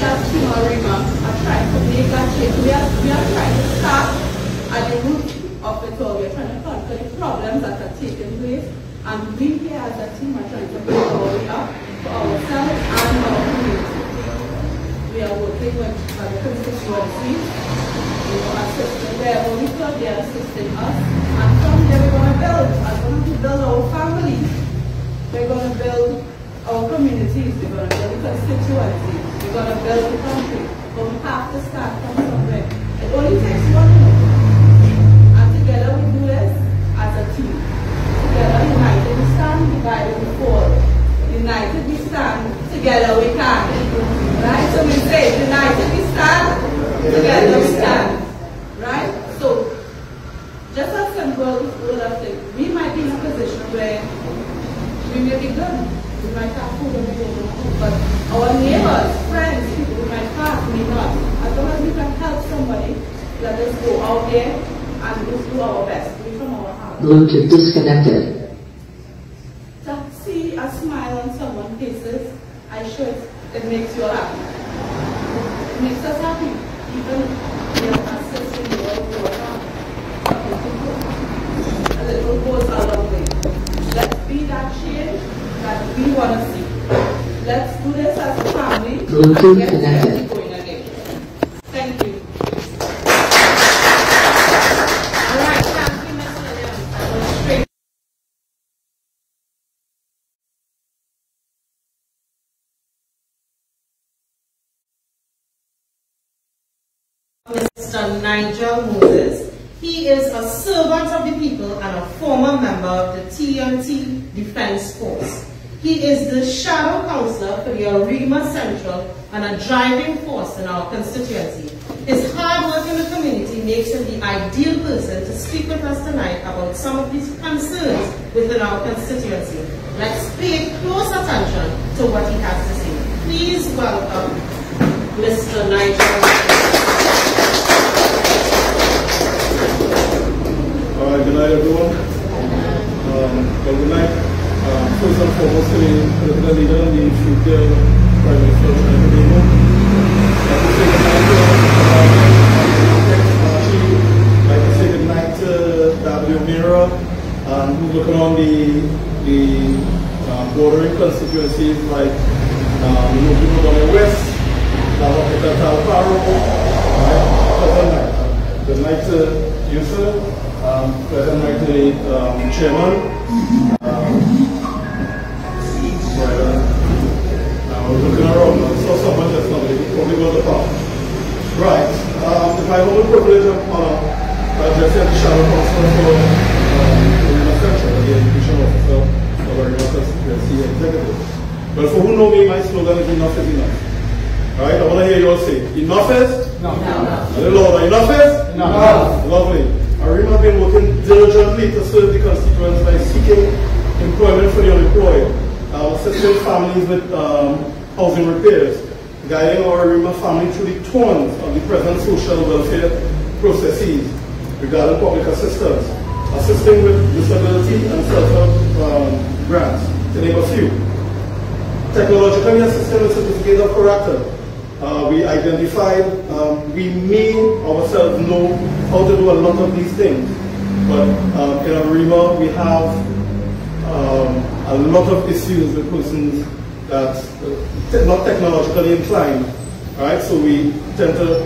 as Team ARIMA are trying to make that change. We are trying to start at the root of it all. We are trying to conquer the problems that are taking place. And we here as a team are trying to build our way up for ourselves and our community. We are working with the constituencies, assisting them. We thought they are assisting us. And from there we're going to build. We're going to build our families. We're going to build our communities. We're going to build the constituencies. We're going to build the country. But we have to start from somewhere. It only takes one move. And together we do this as a team. Together, united we stand, divided we fall. United we stand, together we can. Right? So we say, united we stand, together we stand. Right? So, just a simple rule of thing. We might be in a position where we may be good. We might have food and we don't have food. But our neighbors, friends, people we might have, may not. As long as we can help somebody, let us go out there and just do our best. Do it from our heart. Bluetooth disconnected. To see a smile on someone's faces, I'm sure it makes you happy. It makes us happy. Even we are assisting you all who are happy. A little goes a long way. Let's be that change that we want to see. Let's do this as a family and get ready going again. Thank you. Mr. Nigel Moses. He is a servant of the people and a former member of the TNT Defense Force. He is the shadow councillor for the ARIMA Central and a driving force in our constituency. His hard work in the community makes him the ideal person to speak with us tonight about some of these concerns within our constituency. Let's pay close attention to what he has to say. Please welcome Mr. Nigel Moses. Good night, everyone. Good night. First and foremost, to the political leader and the future Prime Minister of the Union. I'd like to say good night to W. Mira, who's looking on the bordering constituencies like people down the west, good night to you, sir. Present night to the chairman. I was looking around, I saw someone just now, probably was the power. Right. If I have the privilege of addressing the shadow council for ARIMA Central, the education officer of ARIMA constituency executive. But for who know me, my slogan is enough is enough. Right? I want to hear you all say, enough is? No. A little louder. Enough is? No. Lovely. ARIMA has been working diligently to serve the constituents by seeking employment for the unemployed, assisting families with housing repairs, guiding our ARIMA family through the thorns of the present social welfare processes regarding public assistance, assisting with disability and self-help grants, to name a few. Technologically assisting with certificate of character. We identified, we may ourselves know how to do a lot of these things, but in ARIMA we have a lot of issues with persons that not technologically inclined, right? So we tend to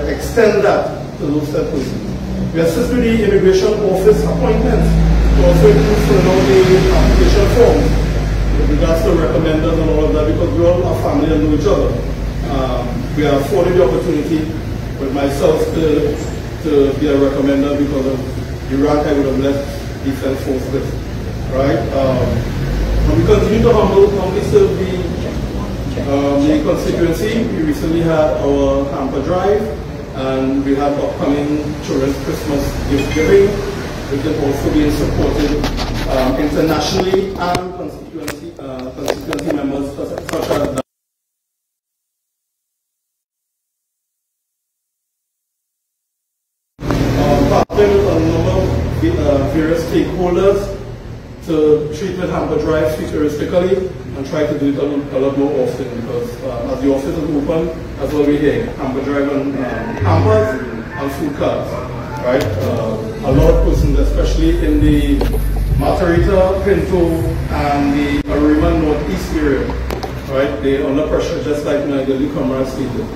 extend that to those said persons. We assist with the immigration office appointments to also include filling out the application forms with regards to recommenders and all of that, because we all are family and know each other. We are afforded the opportunity with myself to be a recommender because of the rank I would have left defense force with, right? And we continue to humbly serve the constituency. We recently had our hamper drive, and we have upcoming children's Christmas gift giving, which is also being supported internationally, and constituency members such as with a number of various stakeholders to treat with hamper drive futuristically and try to do it a lot more often, because as the office is open, as well we hear hamper drive and hampers and food carts, right? A lot of persons, especially in the Matarita, Pinto, and the ARIMA Northeast area, right? They're under pressure, just like my good comrade stated.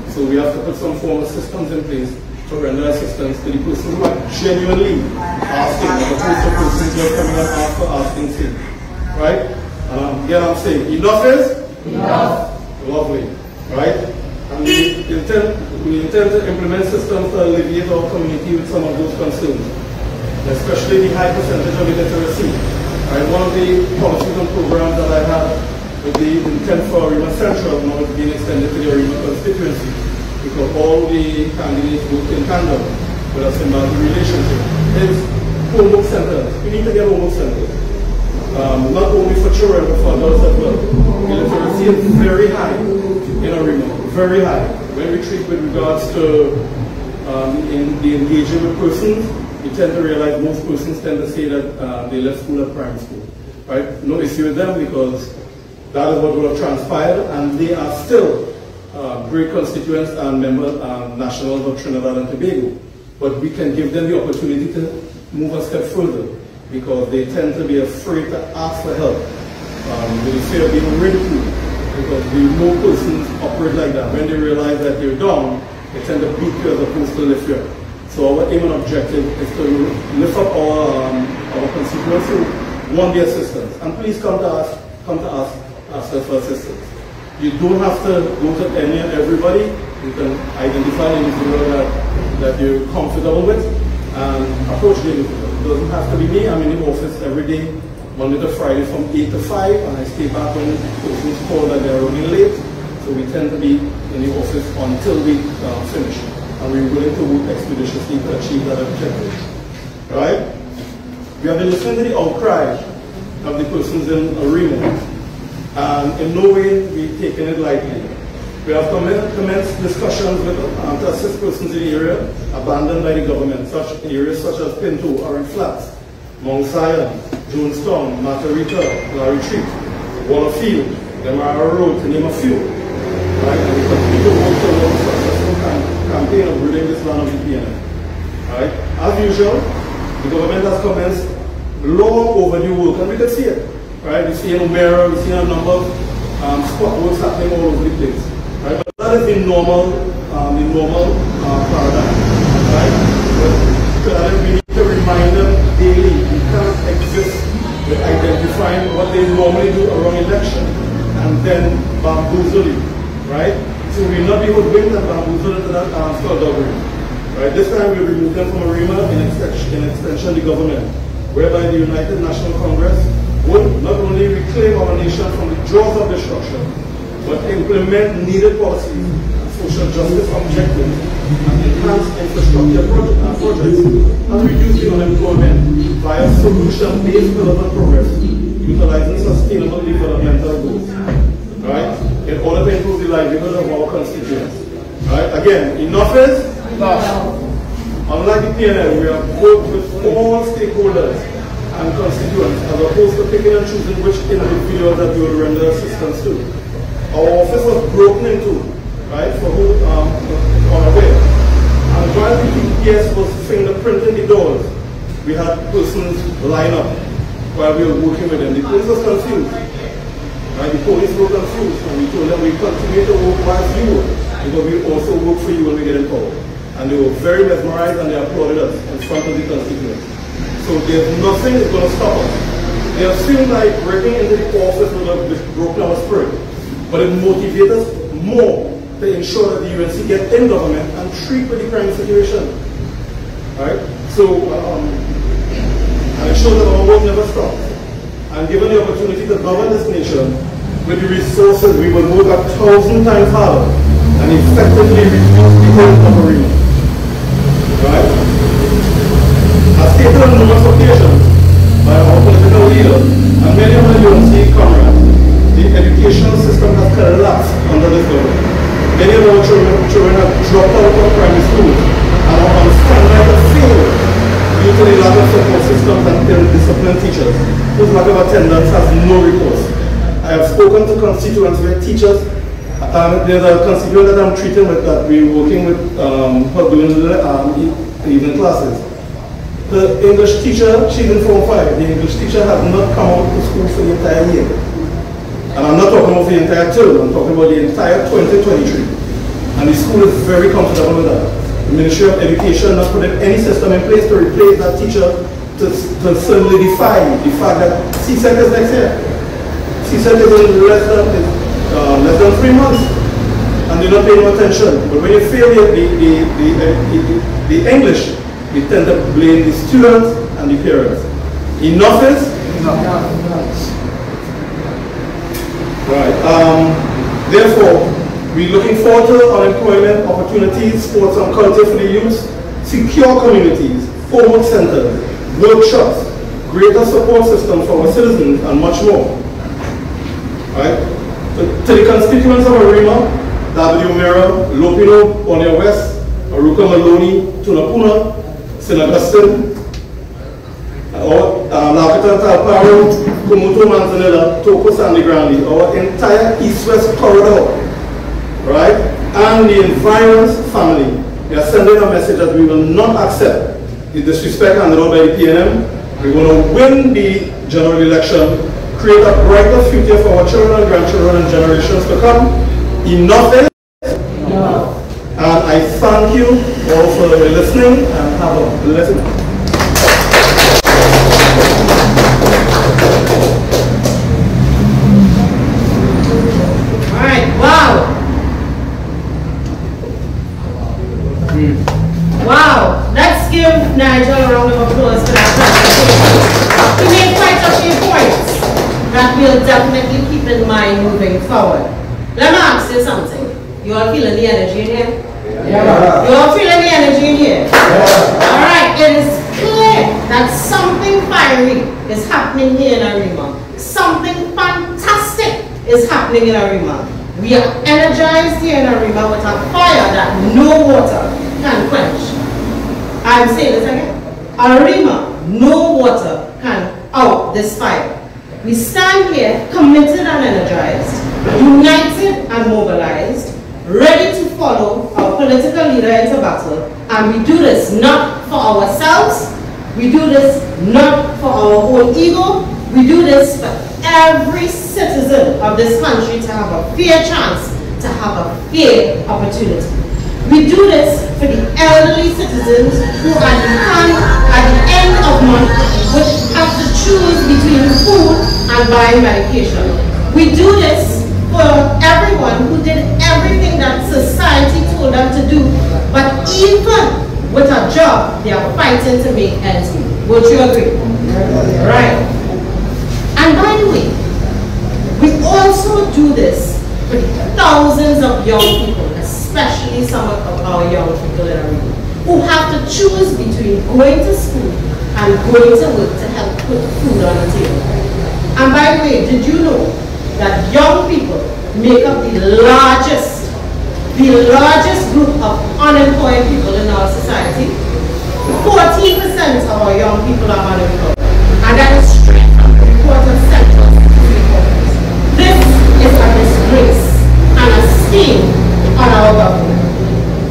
So we have to put some form of systems in place to render assistance to the persons who are genuinely asking, as opposed to persons who are coming up for asking sake, right? Again, I'm saying, enough is? Enough. Lovely, right? And we intend to implement systems to alleviate our community with some of those concerns, especially the high percentage of illiteracy. Right? One of the policies and programs that I have with the intent for ARIMA Central now is being extended to the ARIMA constituency, because all the candidates work in tandem with a symbiotic relationship. Is homework centers. We need to get homework centers. Not only for children, but for adults as well. Illiteracy is very high in ARIMA, very high. When we treat with regards to in the engaging with persons, we tend to realize most persons tend to say that they left school at primary school. Right? No issue with them, because that is what would have transpired, and they are still great constituents and members and nationals of Trinidad and Tobago. But we can give them the opportunity to move a step further, because they tend to be afraid to ask for help, with the fear of being ridiculed, because we know persons operate like that. When they realize that you're down, they tend to beat you as opposed to lift you up. So our aim and objective is to lift up our constituents who want the assistance. And please come to us, ask us for assistance. You don't have to go to any and everybody. You can identify an individual that you're comfortable with and approach the individual. It doesn't have to be me. I'm in the office every day, Monday to Friday from 8 to 5, and I stay back when persons call that they're running late. So we tend to be in the office until we finish. And we're willing to work expeditiously to achieve that objective. Right? We have been listening to the outcry of the persons in ARIMA. And in no way we've taken it lightly. We have commenced discussions with to assist persons in the area abandoned by the government, such areas such as Pinto, Orange Flats, Mount Zion, Jonestown, Matarita, La Retreat, Waterfield, Demara Road, to name a few. Right? And we continue to work towards a successful campaign of ridding this land of the PNM. Right? As usual, the government has commenced long overdue work, and we can see it. Right? We see in Umera, we see a number of spot works happening all over the place. Right? But that is the normal paradigm. Right? But we need to remind them daily. We can't exist with identifying what they normally do around election and then bamboozle it. Right? So we will not be hoodwinked and bamboozled into that skullduggery. Right? This time we remove them from ARIMA in extension the government, whereby the United National Congress would not only reclaim our nation from the jaws of destruction, but implement needed policies, social justice objectives, and enhance infrastructure projects, and reduce the unemployment via solution-based development progress, utilizing sustainable developmental goals, right? In order to improve the livelihood of our constituents. Right? Again, enough is enough. Unlike the PNL, we have worked with all stakeholders and constituents, as opposed to picking and choosing which individual that we will render assistance to. Our office was broken into, right, for who unaware. And while the TPS was fingerprinting the doors, we had persons line up while we were working with them. The police was confused. Right, the police were confused, and we told them we continue to work whilst you work, because we also work for you when we get in power. And they were very mesmerized, and they applauded us in front of the constituents. So there's nothing that's going to stop us. They have seemed like breaking into the office would have broken our spirit, but it motivates us more to ensure that the UNC get in government and treat with the crime situation. Right? So, and it shows that our work never stops. And given the opportunity to govern this nation with the resources, we will work 1,000 times harder and effectively reduce the health of ARIMA. Right? As stated on numerous occasions by our political leaders and many of the UNC comrades, the educational system has collapsed under this government. Many of our children have dropped out of primary schools and are on standby to fail due to the lack of support systems and ill-disciplined teachers whose lack of attendance has no recourse. I have spoken to constituents where teachers, there's a constituent that I'm treating with that we're working with her doing evening classes. The English teacher, she's in Form 5, the English teacher has not come out to school for the entire year. And I'm not talking about the entire term, I'm talking about the entire 2023. And the school is very comfortable with that. The Ministry of Education not putting any system in place to replace that teacher to solidify the fact that CSEC is next year. CSEC is in less than 3 months. And they're not paying no attention. But when you fail the English, you tend to blame the students and the parents. Enough is? Enough. Right. Therefore, we're looking forward to unemployment opportunities, sports and culture for the youth, secure communities, homework centers, workshops, greater support systems for our citizens, and much more. Right? To the constituents of ARIMA, W. Mira, Lopino, Bonia West, Aruka Maloney, Tunapuna, St. Augustine, Lakota Talparo, Kumuto Manzanilla, Toko Sandy Grande, our entire East-West corridor, right? And the environs family. We are sending a message that we will not accept the disrespect handed out by the PNM. We're going to win the general election, create a brighter future for our children and grandchildren and generations to come. Enough is enough. And I thank you all for listening and have a blessed day. Alright, wow. Wow. Let's give Nigel a round of applause for that presentation. He made quite a few points that we'll definitely keep in mind moving forward. Let me ask you something. You all feeling the energy in here? Yeah. You all feeling the energy in here? Yeah. Alright, it is clear that something fiery is happening here in ARIMA. Something fantastic is happening in ARIMA. We are energized here in ARIMA with a fire that no water can quench. I'm saying this again. ARIMA, no water can out this fire. We stand here committed and energized, united and mobilized, ready to follow our political leader into battle, and we do this not for ourselves, we do this not for our own ego, we do this for every citizen of this country to have a fair chance, to have a fair opportunity. We do this for the elderly citizens who at the end of month would have to choose between food and buying medication. We do this for everyone who did everything that society told them to do, but even with a job, they are fighting to make ends meet. Would you agree? Right. And by the way, we also do this for the thousands of young people, especially some of our young people in ARIMA, who have to choose between going to school and going to work to help put food on the table. And by the way, did you know that young people make up the largest group of unemployed people in our society? 14% of our young people are unemployed. And that is straight from the report of Central Reporters. This is a disgrace and a stain on our government.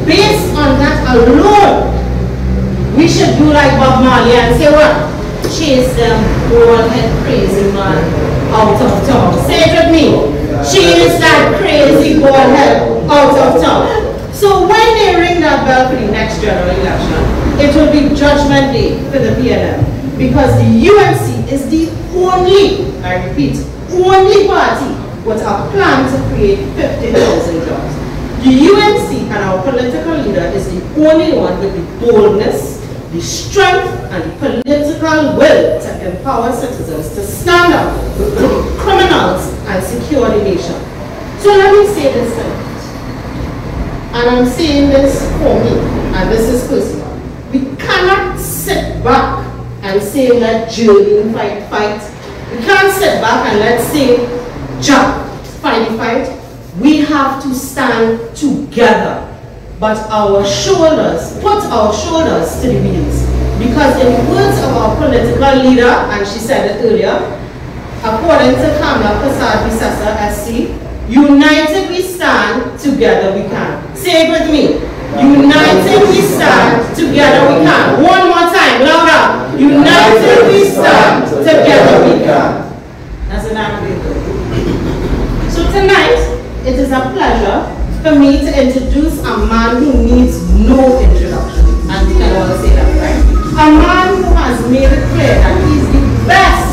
Based on that alone, we should do like Bob Marley and say what? Chase them bald head crazy man out of town. Say it with me. Chase that crazy bald head out of town. So when they ring that bell for the next general election, it will be Judgment Day for the PNM, because the UNC is the only, I repeat, only party with a plan to create 50,000 jobs. The UNC and our political leader is the only one with the boldness, the strength, and the political will to empower citizens to stand up to the criminals and secure the nation. So let me say this thing, and I'm saying this for me, and this is personal. We cannot sit back and say let Geraldine fight. We can't sit back and let's say Jack fight. We have to stand together, but put our shoulders to the wheels. Because in the words of our political leader, and she said it earlier, according to Kamala Prasad-Visasa SC, united we stand, together we can. Say it with me. United we stand, together we can. One more time, louder. United we stand, together we can. That's an acronym. So tonight, it is a pleasure for me to introduce a man who needs no introduction. And we can all say that, right? A man who has made it clear that he's the best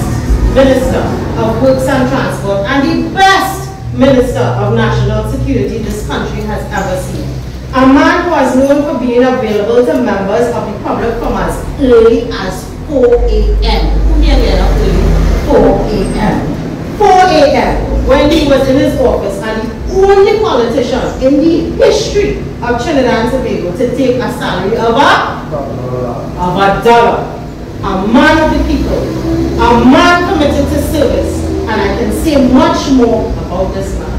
Minister of Works and Transport and the best Minister of National Security this country has ever seen. A man who is known for being available to members of the public from as early as 4 a.m. Who here get up early? 4 a.m. 4 a.m. when he was in his office, and the only politician in the history of Trinidad and Tobago to take a salary of $1. A man of the people, a man committed to service, and I can say much more about this man,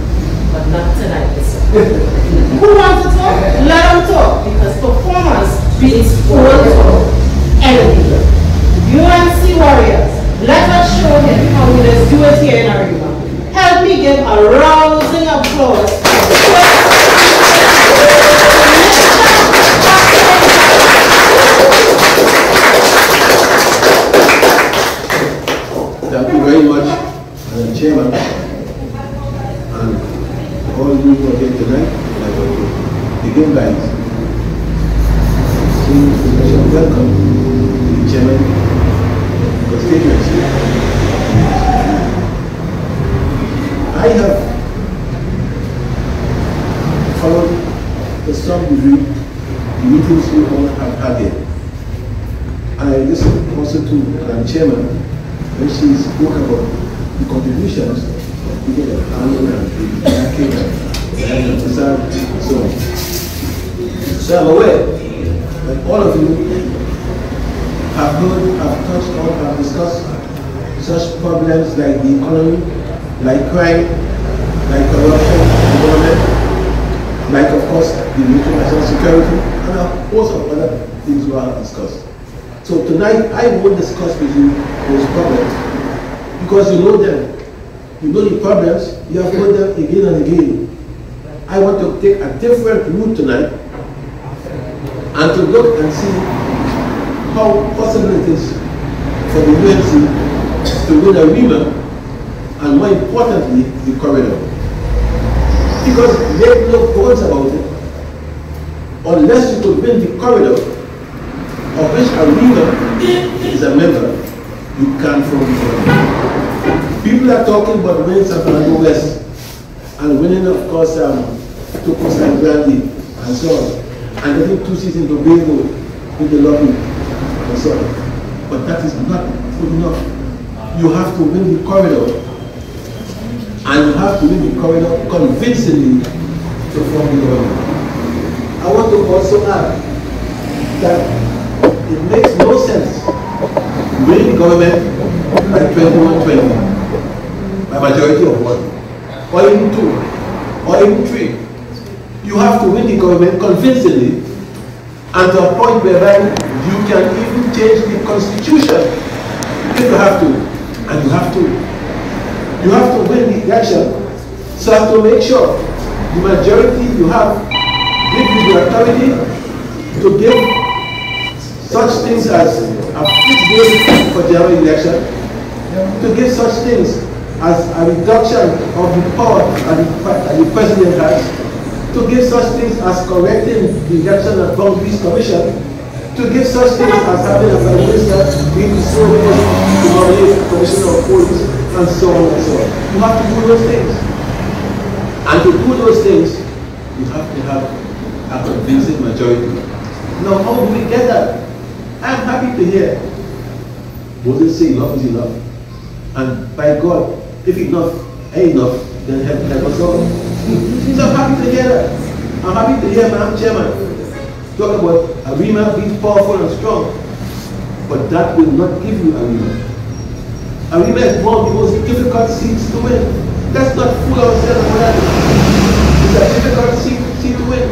but not tonight. Who wants to talk? Let them talk, because performance beats all talk. Anything. UNC Warriors, let us show him how we just do it here in ARIMA. Help me give a rousing applause. Thank you very much, Madam Chairman, and all you who are here tonight. I want to begin by saying a special welcome to the Chairman of the statements. I have followed to some degree the meetings we all have had here. And I listened also to Madam Chairman when she spoke about the contributions of people like Arnold and and so on. So I'm aware that all of you have heard, have touched on, have discussed such problems like the economy, like crime, like corruption in government, like of course the military national security, and a host of other things we have discussed. So tonight I won't discuss with you those problems because you know them. You know the problems, you have heard them again and again. I want to take a different route tonight and to look and see how possible it is for the UNC to win ARIMA, and more importantly, the corridor. Because make no bones about it, unless you could win the corridor, of which ARIMA is a member, you can't form the corridor. People are talking about winning San Fernando West, and winning, of course, Tocos and Grande, and so on, and getting 2 seats in Tobago with the lobby, and so on. But that is not good enough. You have to win the corridor. And you have to win the corridor convincingly to form the government. I want to also add that it makes no sense winning the government by 21-20, by majority of 1, or even 2, or even 3. You have to win the government convincingly, and to a point whereby you can even change the constitution if you have to, and you have to. You have to win the election so as to make sure the majority you have give you the authority to give such things as a fixed date for general election, to give such things as a reduction of the power that the president has, to give such things as correcting the election and boundaries commission, to give such things as having a prime minister being so to nominate a commissioner of police, and so on and so on. You have to do those things. And to do those things, you have to have a convincing majority. Now, how do we get that? I'm happy to hear Moses say enough is enough. And by God, if enough ain't enough, then help us all. So I'm happy to hear that. I'm happy to hear Madam Chairman talk about ARIMA being powerful and strong. But that will not give you ARIMA. ARIMA is one of the most difficult seats to win. Let's not fool ourselves with that. It's a difficult seat to win.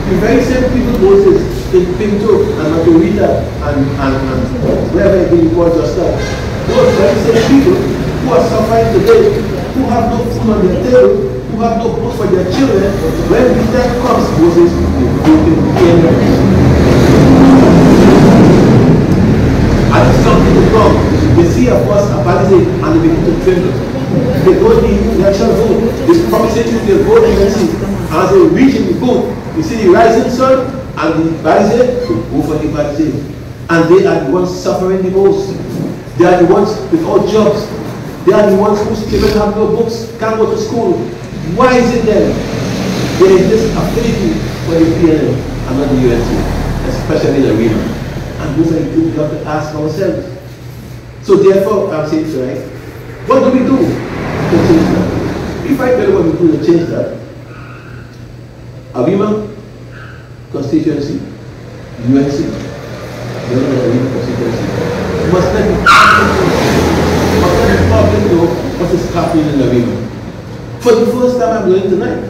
The very same people Moses in Pinto and Matorita and wherever you call just now. Those very same people who are suffering today, who have no food on their table, who have no books for their children, when the time comes, Moses will go to and if something is wrong, they see of course a balisade and they begin to tremble. They go to the election vote, they promising you they vote against it. As they reach in the booth, you see the rising sun and the balisade, to go for the balisade. And they are the ones suffering the most. They are the ones without jobs. They are the ones whose children have no books, can't go to school. Why is it then? There is this affinity for the PNM and not the UNC, especially in ARIMA. And those are the things we have to ask ourselves. So therefore, I'm saying tonight, what do we do to change that? If I tell you what we do to change that, ARIMA constituency, UNC, the ARIMA constituency, must let the public know what is happening in ARIMA. For the first time I'm doing tonight,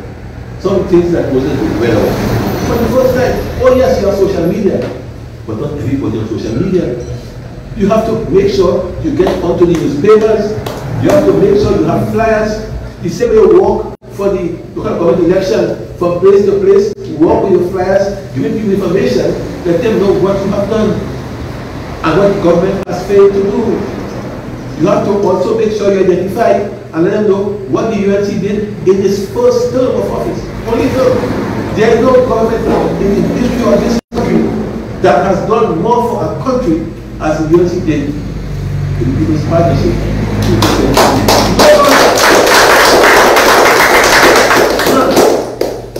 some things that wasn't well. For the first time, oh yes, you have social media, but not everybody on social media. You have to make sure you get onto the newspapers. You have to make sure you have flyers. The same way you walk for the local government election from place to place, you walk with your flyers, giving people information, let them know what you have done and what the government has failed to do. You have to also make sure you identify and let them know what the UNC did in its first term of office. Only term. There is no government in the history of this country that has done more for our country as the UNC did in the People's Partnership.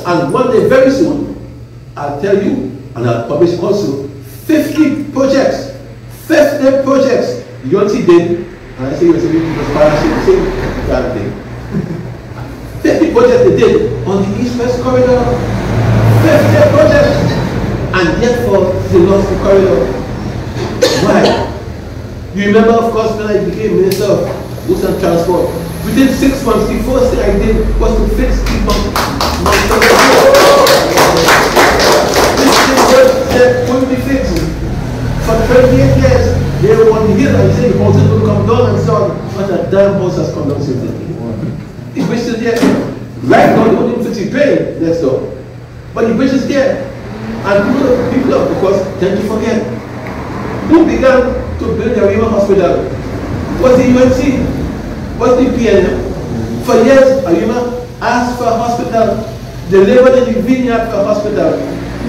And one day, very soon, I'll tell you, and I'll publish also, 50 projects. 50 projects the UNC did, and I say UNC People's Partnership, same damn thing. 50 projects they did on the East-West corridor. 50 projects, and yet for they lost the corridor. Why? You remember, of course, when I became Minister of Roads and Transport. Within 6 months, the first thing I did was to fix the mountain. This thing couldn't be fixed. For 28 years, they were on the hill and saying the mountain will come down and so on. But that damn house has come down since then. The bridge is there. Right now, they won't even fix the drain next door. But the bridge is there. And people, of course, tend to forget. Who began to build the ARIMA hospital? Was the UNC? Was the PNM? For years, ARIMA asked for a hospital. They labored in the vineyard for a hospital.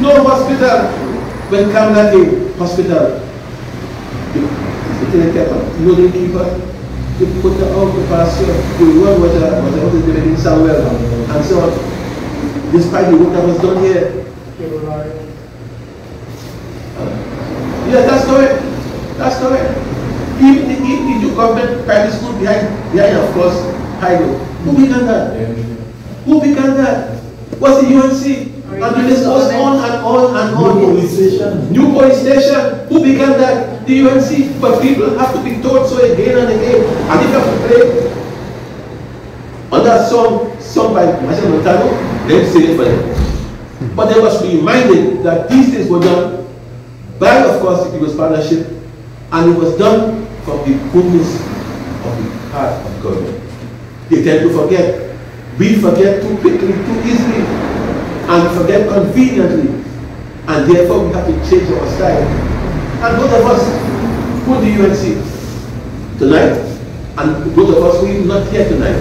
No hospital. When Kamala came, hospital. You know the people? They put the out the pasture, the world was living in Samuel, and so on. Despite the work that was done here. Yes, that's correct. That's correct. Even the government private school behind of course, Hydro. Who began that? Who began that? Was the UNC? And the list goes on and on and on. New police station. Who began that? The UNC. But people have to be told so again and again. And if you have to play on that song by Marshall Montano, let's say it for them. But they must be reminded that these things were done by, of course, the People's Partnership, and it was done from the goodness of the heart of government. They tend to forget. We forget too quickly, too easily, and forget conveniently, and therefore we have to change our style. And those of us who do UNC tonight, and those of us who are not here tonight,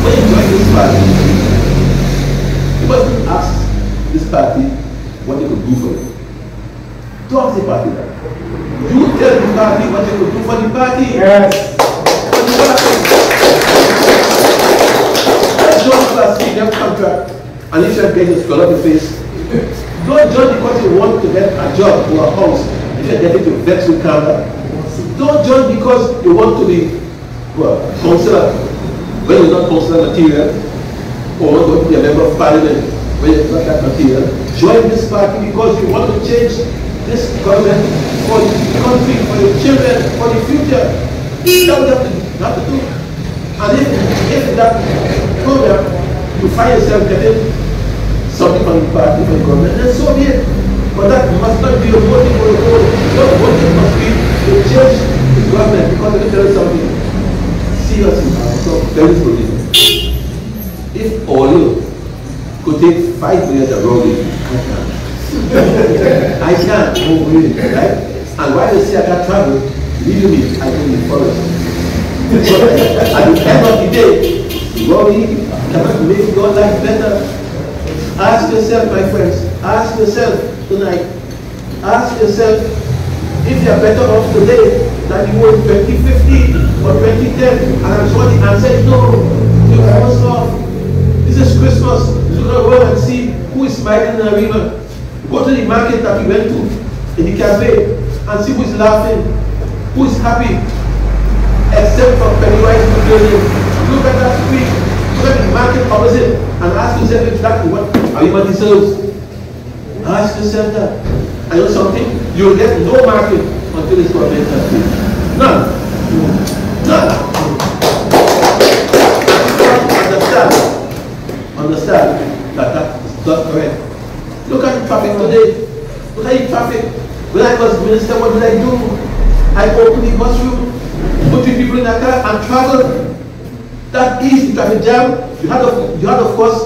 when you join this party, you must ask this party what they could do for you. Don't ask the party that. You tell the party what they could do for the party. Yes. For the party. Let's don't class their contract and if you're getting a skull up your face. Don't judge because you want to get a job or a house. If you're getting to vex with camera. Don't judge because you want to be councillor when you're not councillor material, or want to be a member of parliament when you're not that material. Join this party because you want to change this government for the country, for your children, for the future. That's what you have to do. And if that program you find yourself getting something from the party, from the government, then so be it. But that must not be a voting for the vote. Your voting must be to change the government, because let me tell you something. Seriously, so very slowly. If oil could take 5 minutes of rolling, I can't move really, right? And why they say I can't travel, believe me, I go in the forest. So at the end of the day, rolling cannot make your life better. Ask yourself, my friends, ask yourself tonight, ask yourself if you are better off today than you were in 2050 or 2010. And I'm sure the answer is no. You're worse off. This is Christmas. You don't go and see who is smiling in ARIMA. Go to the market that we went to in the cafe and see who is laughing, who is happy, except for Pennywise complaining. Look at that street, look at the market opposite, and ask yourself exactly what ARIMA deserves. Ask yourself that. I know something, you will get no market until this government has paid. None. None. Understand that that is not correct. Look at the traffic today. Look at the traffic. When I was minister, what did I do? I opened the bus room, put 3 people in a car and traveled. That is the traffic jam. You had of course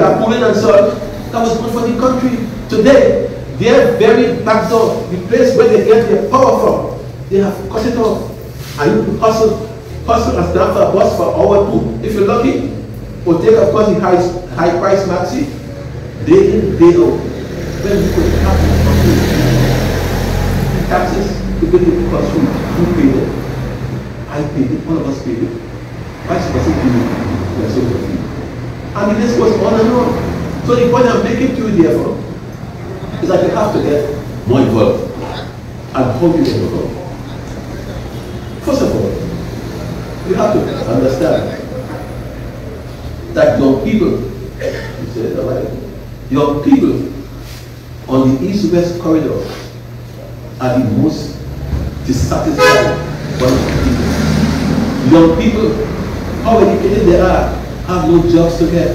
carpooling and so on. That was good for the country. Today, their very back door, the place where they get their power from, they have cut it off. And you hustle and stand for a bus for hour 2. If you're lucky, or take of course the high price maxi, day in, day out. When you could have taxes to get the cost from who paid it? I paid it, one of us paid it. Vice versa, we are so confused. And the list goes on and on. So the point I'm making to you therefore is that you have to get more involved. And how do you get involved? First of all, you have to understand that young people, young people on the east-west corridor are the most dissatisfied young people, how educated they are, have no jobs to get.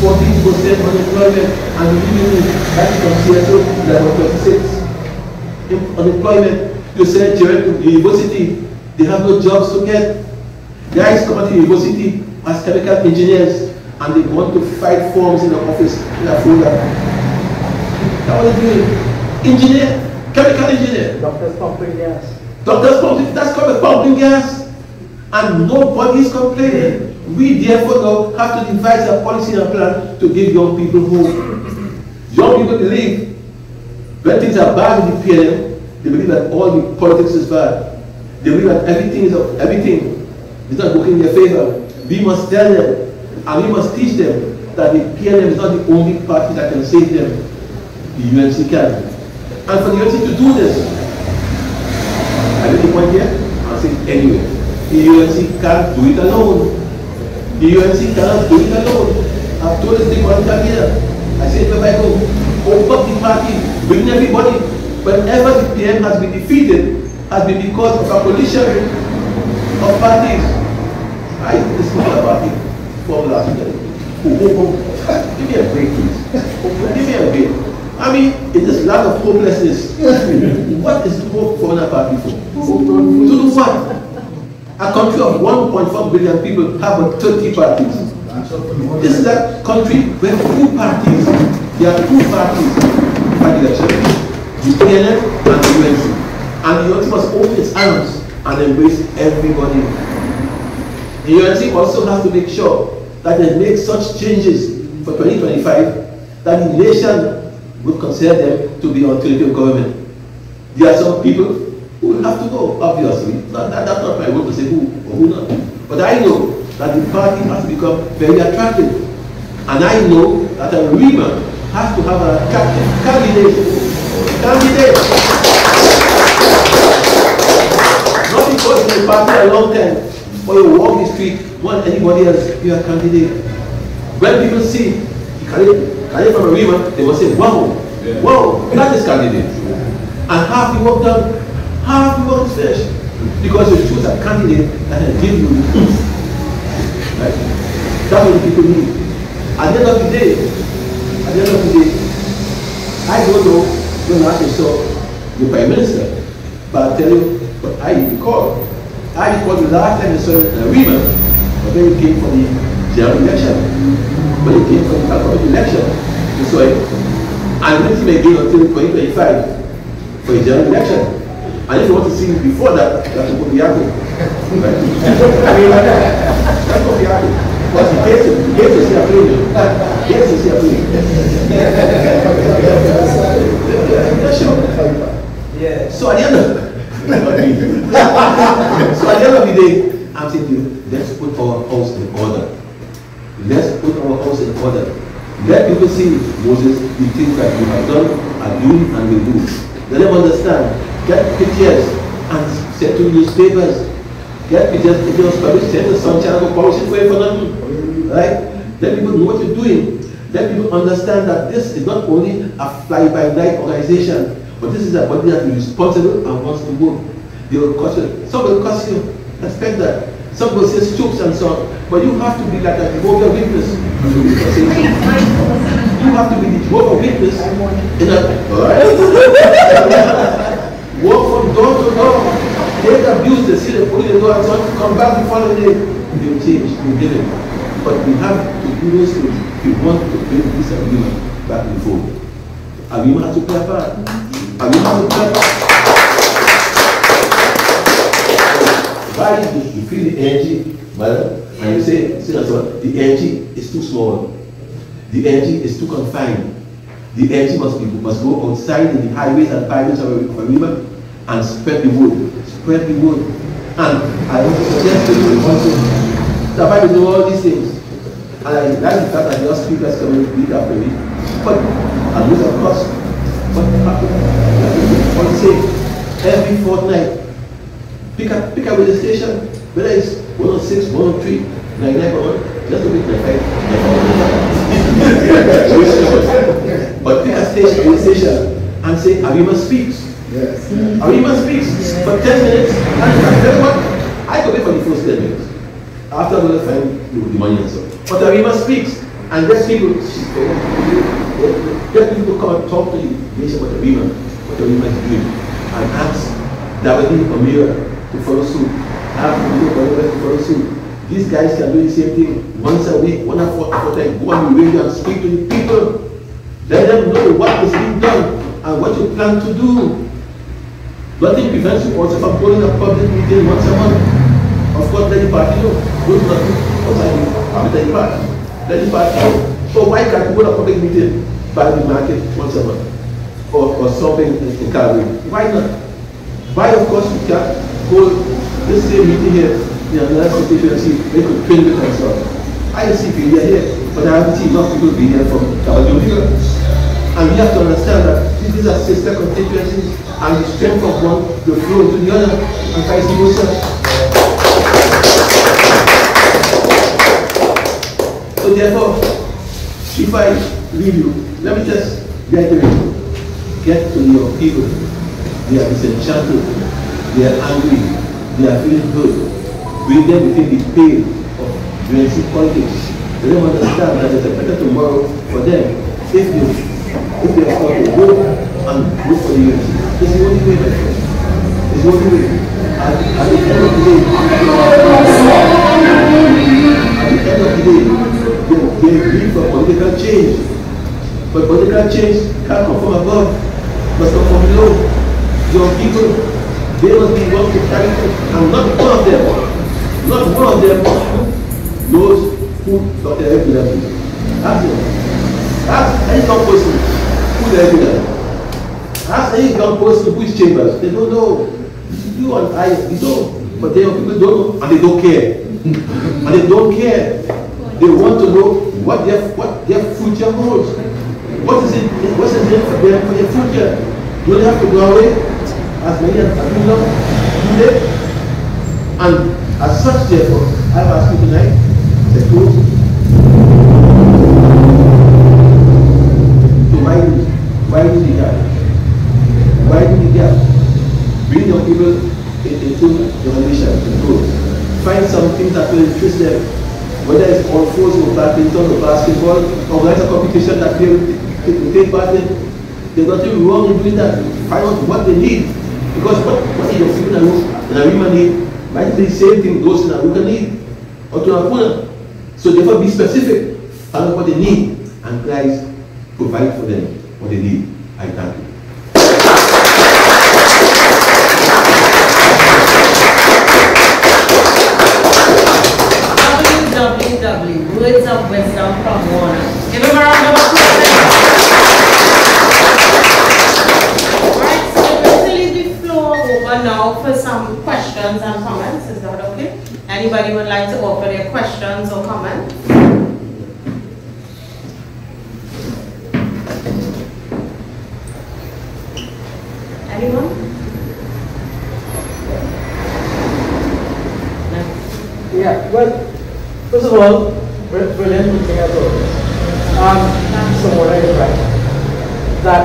14% unemployment, and that's from Seattle, level 26. Unemployment, you said during the university, they have no jobs to get. Guys come to the university as chemical engineers, and they want to fight forms in the office in a folder. That's what they're doing. Engineer, chemical engineer. Doctors pumping gas. Doctors pumping, that's called pumping gas. And nobody is complaining. We therefore now have to devise a policy and a plan to give young people hope. Young people believe when things are bad in the PLM, they believe that all the politics is bad. They believe that everything is not working in their favor. We must tell them and we must teach them that the PLM is not the only party that can save them. The UNC can. And for the UNC to do this, I make a point here, I'll say it anyway. The UNC can't do it alone. The UNC cannot do it alone. I've told this thing one time here. I said, if I go, open up the party, bring everybody. Whenever the PM has been defeated, has been because of a coalition of parties. This is not a party from last year. Give me a break, please. Give me a break. I mean, in this land of hopelessness, what is hope for another party for? To do what? A country of 1.4 billion people have but 30 parties. This is a country where 2 parties, there are 2 parties by election, the PLM and the UNC. And the UNC must open its arms and embrace everybody. The UNC also has to make sure that they make such changes for 2025 that the nation would consider them to be alternative government. There are some people who will have to go, obviously. That's not my word to say who or who not. But I know that the party has to become very attractive. And I know that ARIMA has to have an attractive candidate. Not because you're in the party a long time, or you walk the street, want anybody else, you're a candidate. When people see the candidate from ARIMA, they will say, wow, wow, that is candidate. And half the work done, half the work is finished. Because you choose a candidate that can give you the right? That's what the people need. At the end of the day, the end of the day, I don't know, don't ask yourself, the Prime Minister, but I'll tell you what I recall. I recall the last time you saw ARIMA, but then you came for the general election. When you came for the alcohol election, you saw it. And you didn't again until 2025 for the general election. And if you want to see it before that, you have to go to Yahoo. Right? That's what we have. But he gets to see a play. He gets to see a play. Yeah. So at the end of the day, I'm saying to you, let's put our house in order. Let's put our house in order. Let people see Moses, the things that you have done, are doing, and will do. Let them understand. Get pictures and send to newspapers. Get pictures, publish, send the Sun Channel, publish it for nothing. Right? Let people know what you're doing. Let people understand that this is not only a fly-by-night organization, but this is a body that is responsible and wants to work. They will cost you. Some will cost you. Expect that. Some will say stoops and so on. But you have to be like a Jehovah's Witness. You have to be the Jehovah's Witness in a walk from door to door. They abuse, they see the police, they go and so on. Come back the following day. They will change. They will get it. But we have to do those things if we want to bring this agreement back in the fold. ARIMA has to play a part. ARIMA has to play a part. Why you feel the energy, madam, and you say that's what, the energy is too small. The energy is too confined. The energy must go outside in the highways and byways of ARIMA and spread the word. Spread the word. And I want to suggest to you one thing. That I know all these things. And I like the fact that your speakers come in week after week. But and those of course, what happened? What say every fortnight. Pick up with the station, whether it's 106, 103, 99, just a bit 95. But pick a station with the station and say ARIMA speaks. Yes. ARIMA speaks for 10 minutes, and tell you what, I could wait for the first 10 minutes. After the time, you will demand and so on. But ARIMA speaks, and get people to come and talk to the nation about ARIMA, what ARIMA is doing, and ask Davide Amira to follow suit. Ask the to follow suit. These guys can do the same thing once a week, 1 hour, 4 times. Go on the radio and speak to the people. Let them know what is being done and what you plan to do. Nothing prevents you also from holding a public meeting once a month. Of course, let the party know. Don't nothing outside the party. Let the party know. So why can't you hold a public meeting by the market once a month? Or something in Calgary? Why not? Why, of course, we can't hold this same meeting here in another constituency, they could train with and so on. I see people here, but I haven't seen enough people be here from Calgary. And we have to understand that these are sister constituencies, and the strength of one will flow into the other, and vice versa. So therefore, if I leave you, let me just get to your people. They are disenchanted, they are angry, they are feeling good. Bring them within the pain of UNC politics. Let them understand that there's a better tomorrow for them if they are going to go and look for the UNC. It's the only way, my friend. It's the only way. At the end of the day, they agree for political change. But political change can't come from above, must come from below. Your people, they must be one to carry it, and not one of them knows who Dr. Ebula is. Ask them. Ask any young person who the Ebula is. Ask any young person who is Chambers. They don't know. You and I, we know. But there are people who don't know, and they don't care. And they don't care. They want to know what their future holds. What's in it for their future? Do they have to go away? As many as you know, do they? And as such, therefore, I've asked you tonight, to widen the gap. Widen the gap. Bring your people into your nation, find some things that will interest them. Whether it's on fours or badminton or basketball, organize a competition that will take part in. There's nothing wrong in doing that. Find out what they need. Because what is the food and ARIMA need might be the same thing those in Aruka need or to Apuna. So therefore be specific, find out what they need, and guys provide for them what they need. I thank you. www. Words of wisdom from Warner. Give him a round of applause. Alright, so we're going to leave the floor over now for some questions and comments. Is that okay? Anybody would like to offer their questions or comments? Anyone? No. Yeah, well, first of all, brilliant meeting as always. Someone is right. That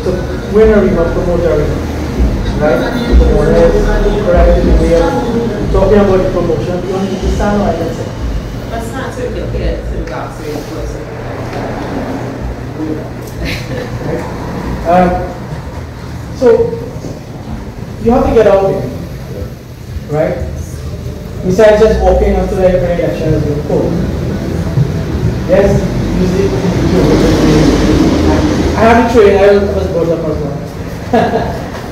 to win ARIMA, promote ARIMA. Right? Someone is correct in the way of talking about the promotion. You don't need to stand right and say. Let's not take it here to the box really close. So, you have to get out there. Right? Besides just walking after every election as a poll. Yes, usually I have to train, I was brought up as well.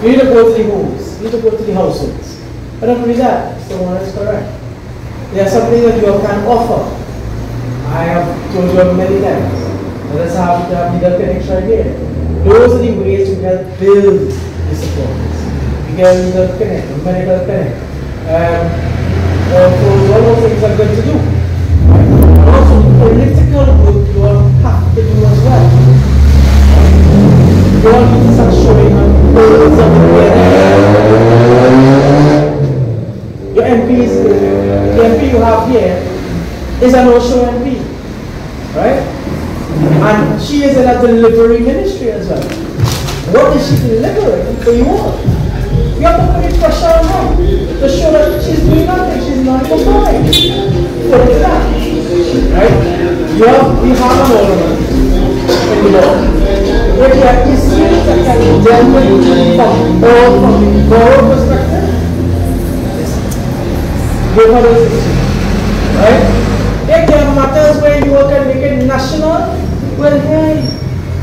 You need to go to the homes, you need to go to the households. But not only that, someone is correct. There's something that you can offer. I have told you many times. Let us have to have legal connects right here. Those are the ways to help build the support. You get a legal connect, a medical connect. So all those things are good to do. Also, political work you all have to do as well. You all need to start showing up bills of the your MPs, the MP you have here is an OSHO MP, right? And she is in a delivery ministry as well. What is she delivering for you all? You have to put pressure on her to show that she's doing nothing, she's not complying. So it's that. Right? We have an ornament in the law. If there are issues that can be dealt with from the borough perspective, give her those issues. Right? If there are matters where you can make it national, well, hey,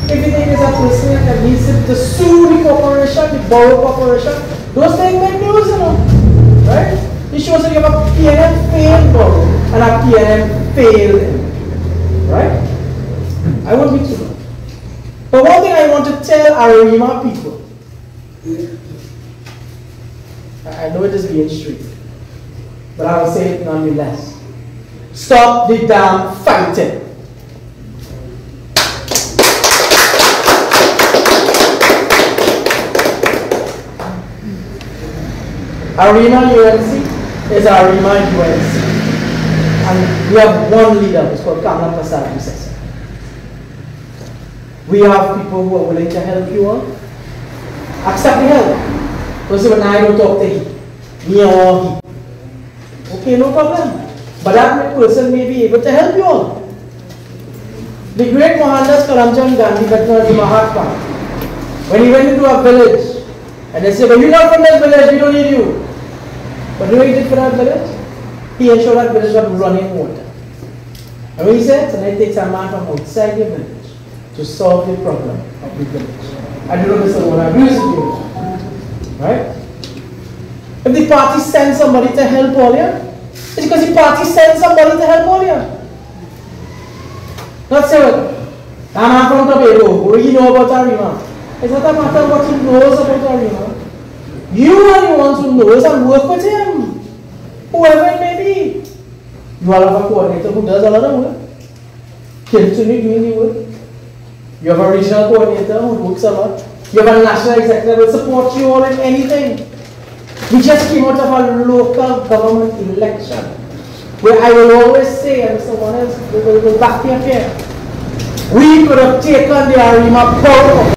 if you think there's a person that needs to sue the corporation, the borough corporation, those things make news, you know, right? It shows that you have a PNM failed borough and a PNM failed, right? I won't be too long. But one thing I want to tell ARIMA people, I know it is being straight, but I will say it nonetheless. Stop the damn fighting. ARIMA UNC is ARIMA UNC. And we have one leader, it's called Kamala Prasad Musesa. We have people who are willing to help you all. Accept the help. Because when I don't talk to him, me or he. Okay, no problem. But that person may be able to help you all. The great Mohandas Karamchand Gandhi, the Mahatma, when he went into a village, and they said, well, you're not from that village, we don't need you. But you know what he did for that village? He ensured that village got running water. And what he said, tonight takes a man from outside the village to solve the problem of the village. I don't know if Mr. Warner agrees with you. Right? If the party sends somebody to help all you, it's because the party sends somebody to help all you. Not say, well, I'm from Tobago, what do you know about ARIMA? It's not a matter of what he knows about ARIMA. You are the ones who knows and work with him. Whoever it may be. You all have a coordinator who does a lot of work. Continue doing the work. You have a regional coordinator who works a lot. You have a national executive who will support you all in anything. We just came out of a local government election where I will always say, and someone else will back me up here, we could have taken the ARIMA power.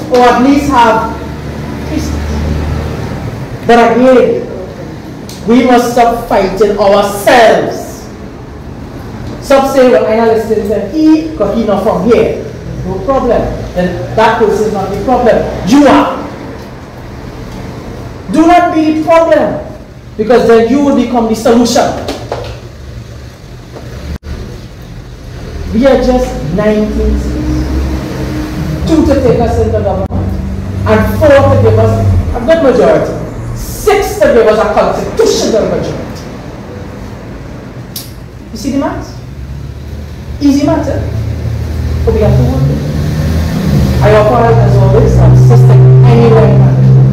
Or at least have peace. But again, we must stop fighting ourselves. Some say, well, I understand that he, because he not from here. No problem. Then that person is not the problem. You are. Do not be the problem, because then you will become the solution. We are just 19 states. 2 to take us into government, and 4 to give us a good majority. 6 to give us a constitutional majority. You see the math? Easy matter. But we have to work it. I offer, as always, some system anywhere in Africa.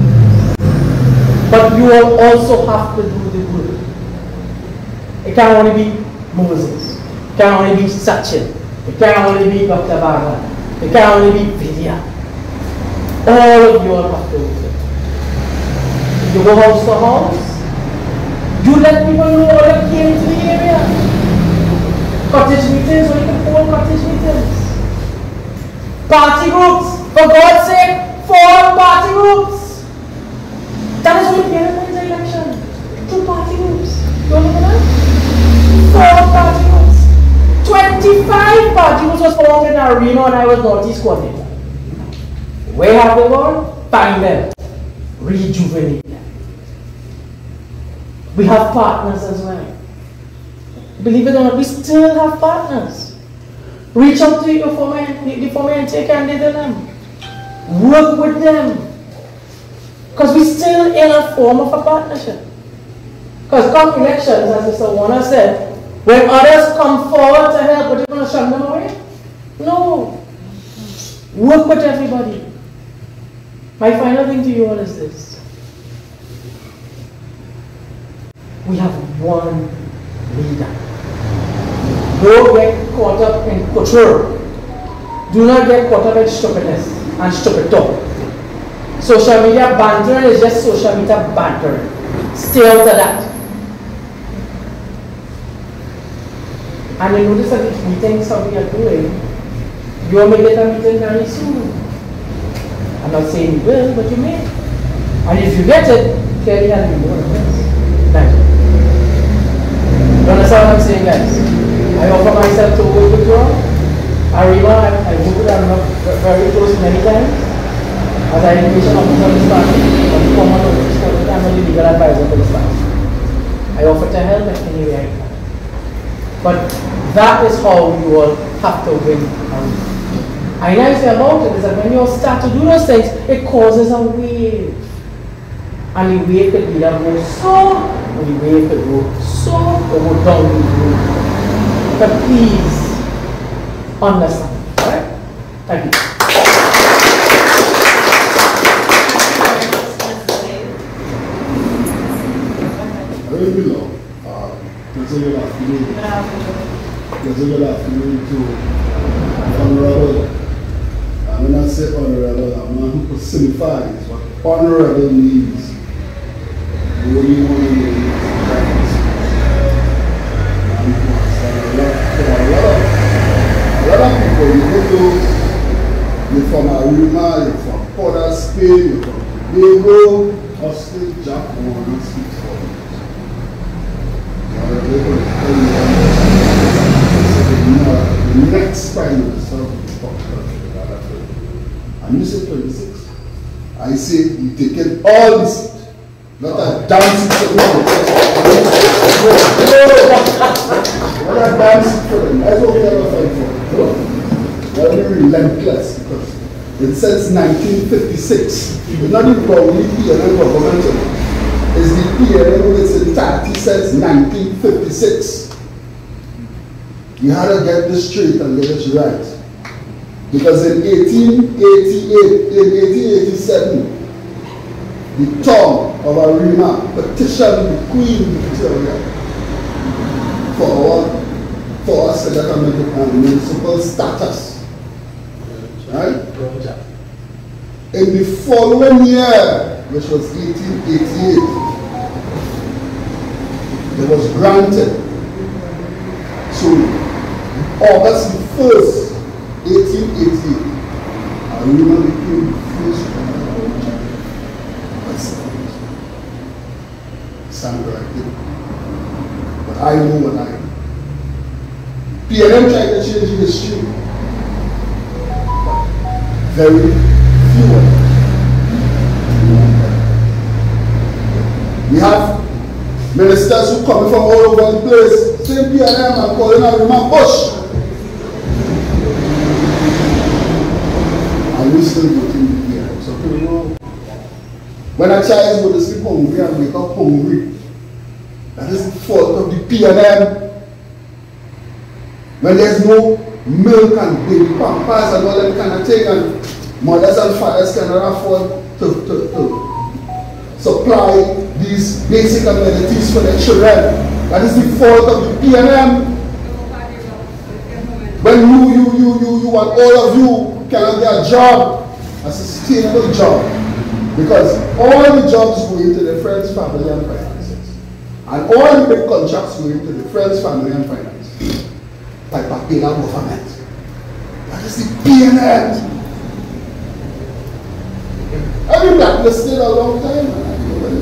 But you will also have to do the work. It can't only be Moses. It can't only be Sachin. It can't only be Dr. Bhagat. It can't only be Vidya. All of you all have to do it. You go house to house. You let people know all that came to the area. Cottage meetings, or you can hold cottage meetings. Party groups. For God's sake, 4 party groups. That is what we get in the election. 2 party groups. You understand that? 4 party groups. 25 party groups was formed in ARIMA and I was Northeast coordinator. Where have they gone? Find them. Rejuvenate them. We have partners as well. Believe it or not, we still have partners. Reach out to the former NTA candidate and them. Work with them. Because we're still in a form of a partnership. Because come elections, as Mr. Warner said, when others come forward to help, but you're going to shun them away? No. Work with everybody. My final thing to you all is this. We have one leader. Don't get caught up in couture. Do not get caught up in stupidness and stupid talk. Social media bantering is just social media bantering. Stay out of that. And you notice that these meetings that we are doing, you will get a meeting very soon. I'm not saying you will, but you may. And if you get it, clearly I'll be more of this. Thank you. You understand what I'm saying, guys? I offer myself to work with you all. ARIMA, I work with them very close many times. As an education officer of this party, I'm a legal advisor to this party. I offer to help in any way I can. But that is how you all have to win. And nice thing about it is that when you start to do those things, it causes a wave. And the wave could either go so, or the wave could go so, or go down the road. But please understand. Alright? Thank you. Very below. There's a good afternoon. There's a good afternoon to Honorable. When I say honorable, I'm not who personifies what honorable means. The way you want to know a lot of people, you go to, you're from ARIMA, you're from Port of Spain, you're from Tobago, Austin, Jack, and speak for you. The next Prime Minister of the country, and you say 26. I say you taken all this, not a damn seat for them. Not a damn seat for them. That's what we ever fight for. Very relentless, because it says 1956. It's not even about PNN governmental. It's the PNN in its entirety says 1956. You had to get this straight and get it right. Because in 1887, the town of ARIMA petitioned the Queen Victoria for us to get a municipal status. Right? In the following year, which was 1888, it was granted. So, August 1st, 1888, ARIMA became the first Sandra, I did. But I know what I know. PLM tried to change history. Very few. We have ministers who come from all over the place, same PLM and calling ARIMA Bush. And we still voting with PLM. So people know. When a child go to sleep hungry and wake up hungry, that is the fault of the PLM. When there's no milk and baby pampers and all that kind of thing, and mothers and fathers cannot afford to supply these basic amenities for their children, that is the fault of the PLM. When you and all of you cannot get a job, a sustainable job, because all the jobs go into the friends, family, and finances, and all the big contracts go into the friends, family, and finances by popular government. That is the PLM. I've been blacklisted a long time, and I know when I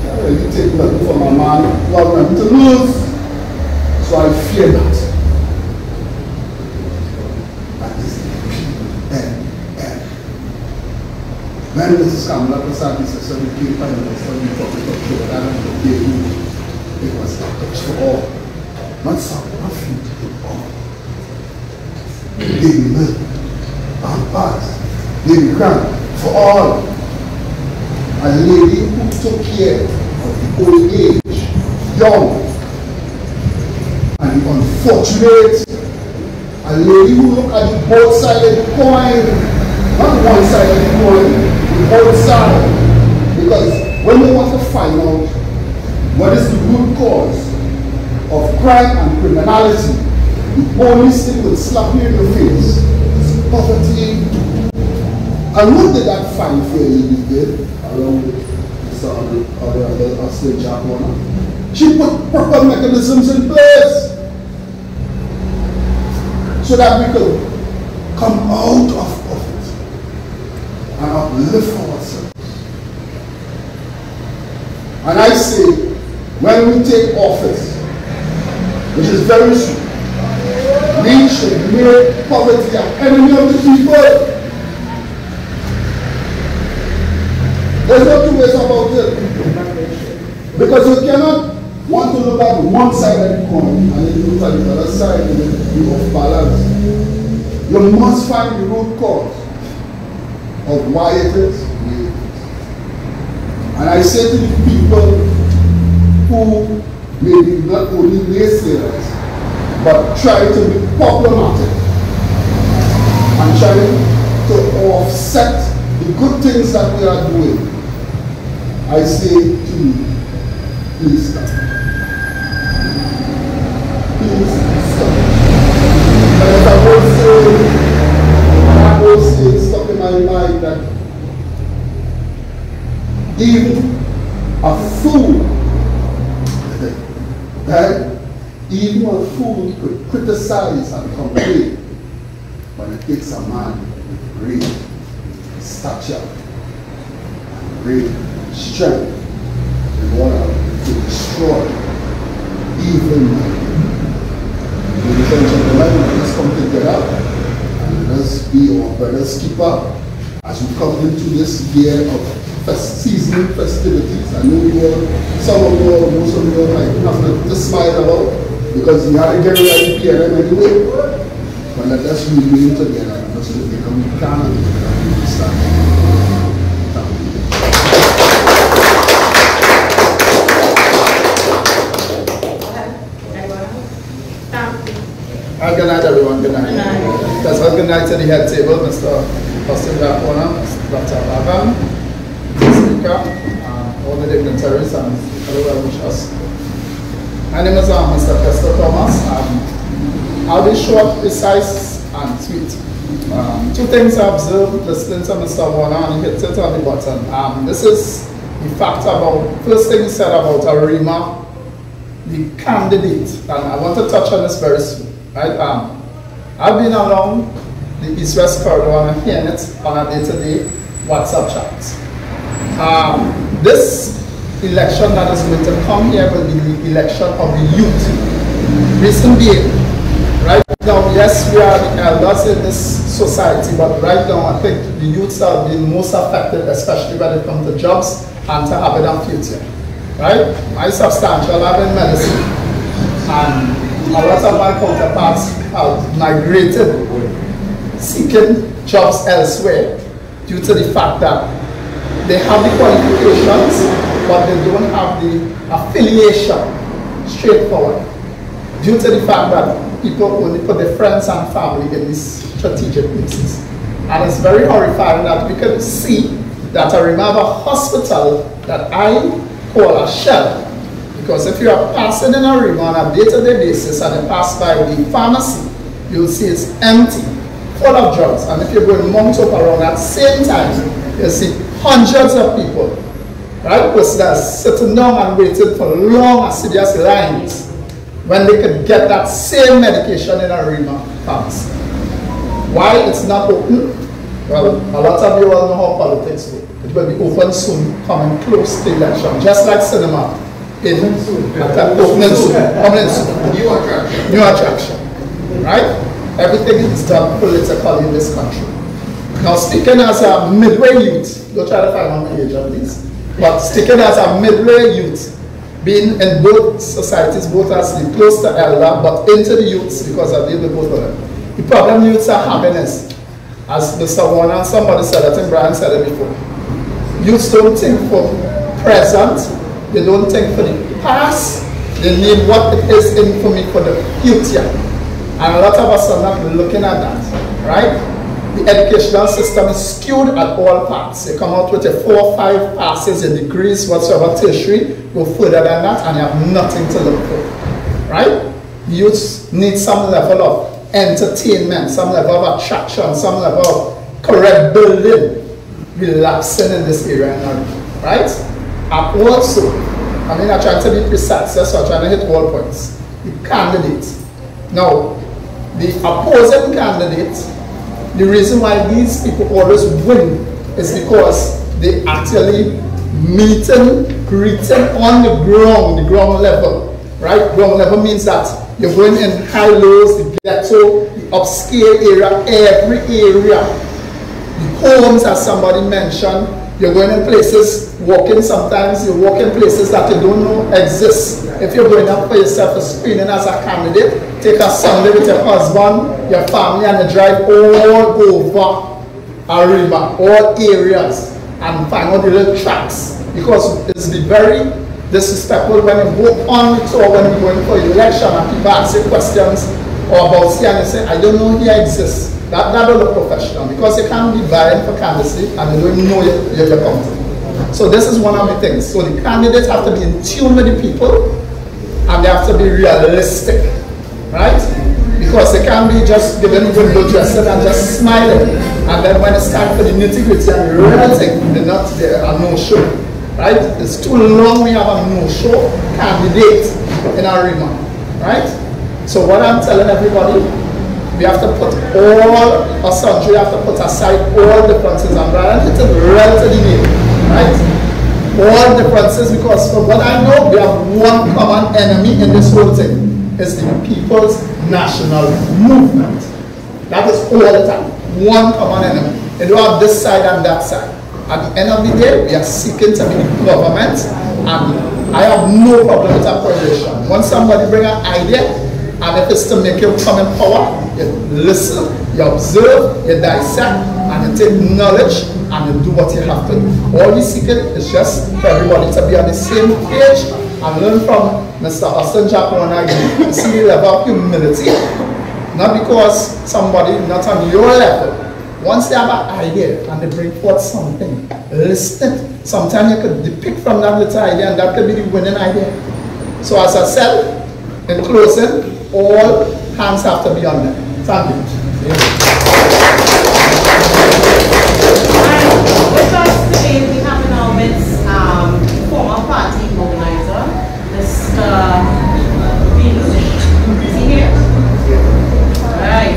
can't really take nothing from a man who has nothing to lose, so I fear that. That is the PLM. When Mrs. Kamala Prasad is a son of the Prime Minister of the Republic of Jordan and the Baby, it was a touch for all. Not some, not food, but all. Baby milk, pampers, baby crown, for all. A lady who took care of the old age, young, and the unfortunate. A lady who looked at the both sides of the coin. Not one side of the coin, the other side. Because when they want to find out what is the root cause of crime and criminality, the only thing will slap you in the face is poverty. And what did that fine fair lady did, along with the other Austin Jack Warner? She put proper mechanisms in place so that we could come out of and uplift ourselves. And I say, when we take office, which is very soon, we should make poverty an enemy of the people. There's no two ways about it. Because you cannot want to look at one side of the coin and then look at the other side and then be off balance. You must find the root cause of why it is. And I say to the people who may be not only naysayers, but try to be problematic and try to offset the good things that we are doing, I say to you, please stop. Please stop. And as I will say stuck in my mind that even a fool, even a fool could criticize and complain, but it takes a man with great stature and great strength in order to destroy even man. Ladies and gentlemen, let us come together and let us be our brother's keeper as we come into this year of seasonal festivities. I know some of you, most of you might have to smile about because you had to get ready PLM anyway. But let us remain together because we become canon and we start. Good night, everyone. Good night. That's a good night to the head table, Mr. Austin Rapona, Dr. Lavan, Speaker, all the dignitaries and other well-wishers. My name is Mr. Kester Thomas. I'll be short, precise, and sweet. Two things I observed listening to Mr. Warner, and he hit it on the button. This is the fact about, first thing he said about ARIMA, the candidate, and I want to touch on this very soon. Right? I've been along the East-West corridor and I'm hearing it on a day-to-day WhatsApp chats. This election that is going to come here will be the election of the youth. Reason being, Right now, yes, we are the elders in this society, but right now I think the youths are being most affected, especially when it comes to jobs and to having a future. Right? My substantial have in medicine, and a lot of my counterparts have migrated, seeking jobs elsewhere due to the fact that they have the qualifications, but they don't have the affiliation straightforward, due to the fact that people only put their friends and family in these strategic places. And it's very horrifying that we can see that ARIMA have a hospital that I call a shell. Because if you are passing in ARIMA on a day-to-day basis and you pass by the pharmacy, you'll see it's empty, full of drugs. And if you're going Mount up around at the same time, you'll see hundreds of people, right? Because they're sitting down and waiting for long and serious lines when they could get that same medication in ARIMA pharmacy. Why it's not open? Well, a lot of you all know how politics work. It will be open soon, coming close to election, just like cinema. Opening soon, coming soon. New attraction, right? Everything is done politically in this country. Now, speaking as a midway youth, don't try to find out my age, please. But speaking as a midway youth, being in both societies, both as the close to elder, but into the youths, because I deal with both of them. The problem youths are having is, as Mr. Warner and somebody said, I think Brian said it before, youths don't think for present, they don't think for the past, they need what it is in for me for the future. And a lot of us are not looking at that, right? The educational system is skewed at all parts. You come out with a 4 or 5 passes, your degrees, whatsoever, tertiary, go further than that, and you have nothing to look for, right? Youths need some level of entertainment, some level of attraction, some level of career building, relaxing in this area, right? And also, I mean, I'm trying to be precise, so I'm trying to hit all points. The candidate. Now, the opposing candidate, the reason why these people always win is because they actually meeting, greeting on the ground level, right? Ground level means that you're going in high-lows, the ghetto, the upscale area, every area. The homes, as somebody mentioned, you're going in places, walking sometimes, you walk in places that you don't know exist. If you're going up for yourself a screening as a candidate, take a Sunday with your husband, your family, and you drive all over ARIMA, all areas, and find out the little tracks. Because it's be very disrespectful when you go on the tour, when you're going for election, and people ask you questions or about here, and you say, I don't know here exists. That don't look professional, because you can't be vying for candidacy and you don't know your country. So this is one of the things. So the candidates have to be in tune with the people, and they have to be realistic, right? Because they can't be just giving window dressing and just smiling, and then when it's time for the nitty-gritty and the real thing, they're not there, a no-show, right? It's too long we have a no-show candidate in ARIMA, right? So what I'm telling everybody, we have to put all our sundry, we have to put aside all differences, and Brian hit it right to the nail, right? All differences, because from what I know, we have one common enemy in this whole thing. It's the People's National Movement. That is all the time. One common enemy. You don't have this side and that side. At the end of the day, we are seeking to be the government, and I have no problem with that coalition. Once somebody bring an idea, and if it's to make you come in power, you listen, you observe, you dissect, and you take knowledge, and you do what you have to do. All we seek is just for everybody to be on the same page and learn from Mr. Austin Jack Warner again. See the level of humility, not because somebody not on your level. Once they have an idea and they bring forth something, listen. Sometimes you could depict from that little idea, and that could be the winning idea. So as I said, in closing, all hands have to be on them. Thank you. With us today, we have in our midst former party organizer, Mr. Venus. Is he here? All right.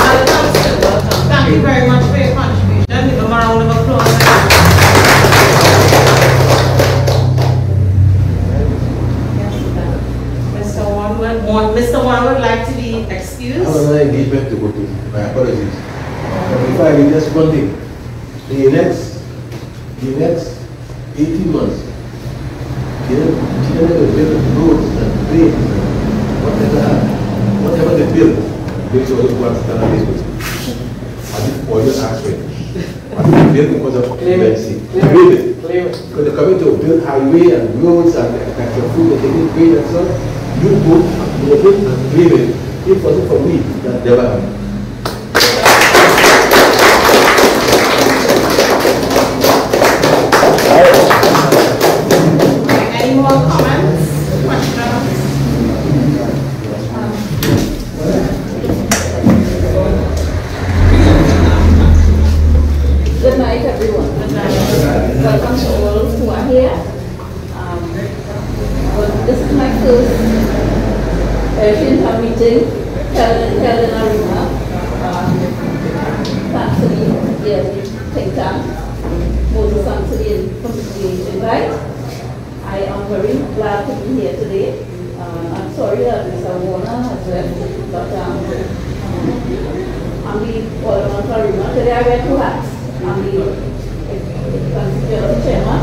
Welcome. Thank you very much for your contribution. Give him a round of applause. the next 18 months, China will build roads and bridges and whatever they build, they show us what Ghana is. As if oil aspect. But they build because of emergency. Build it. Because they're coming to build highway and roads and your food, they're taking great and so on. You go, you build and claim it. If it wasn't for me, that never happened. Any more comments? Questions? Good night, everyone. Good night. Welcome to all who are here. This is my first Town meeting held in ARIMA. Thanks to the think tank, Moses and to the invite. I am very glad to be here today. I'm sorry that Mr. Warner has left, but I'm the Alderman for ARIMA. Today I wear two hats. I'm the General Chairman,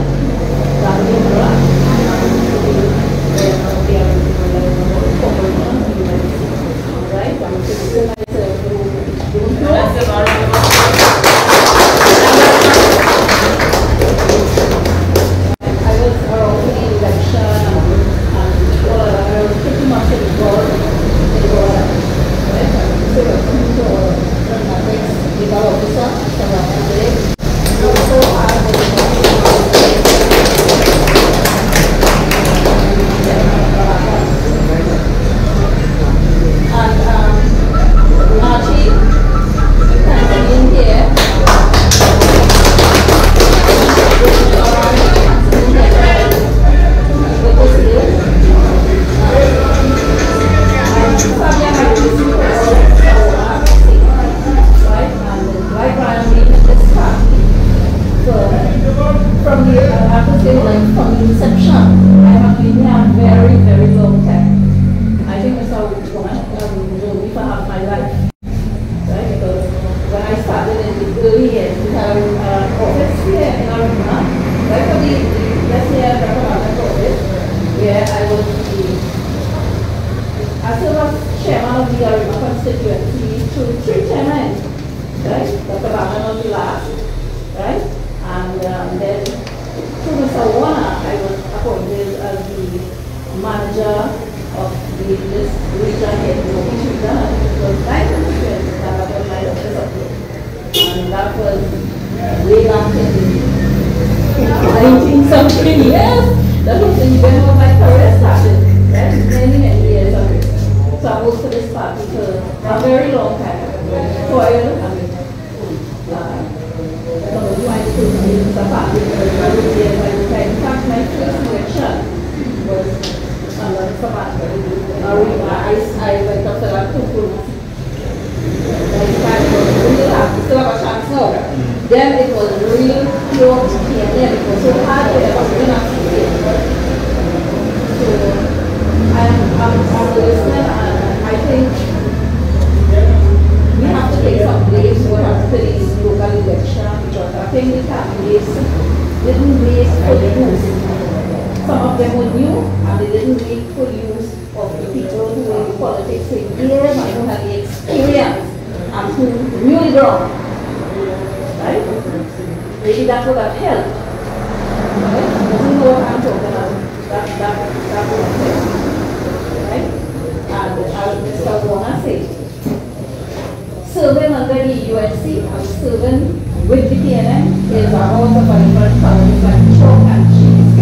serving under the UNC and serving with the PNM is our own survival colonies like chalk and cheese.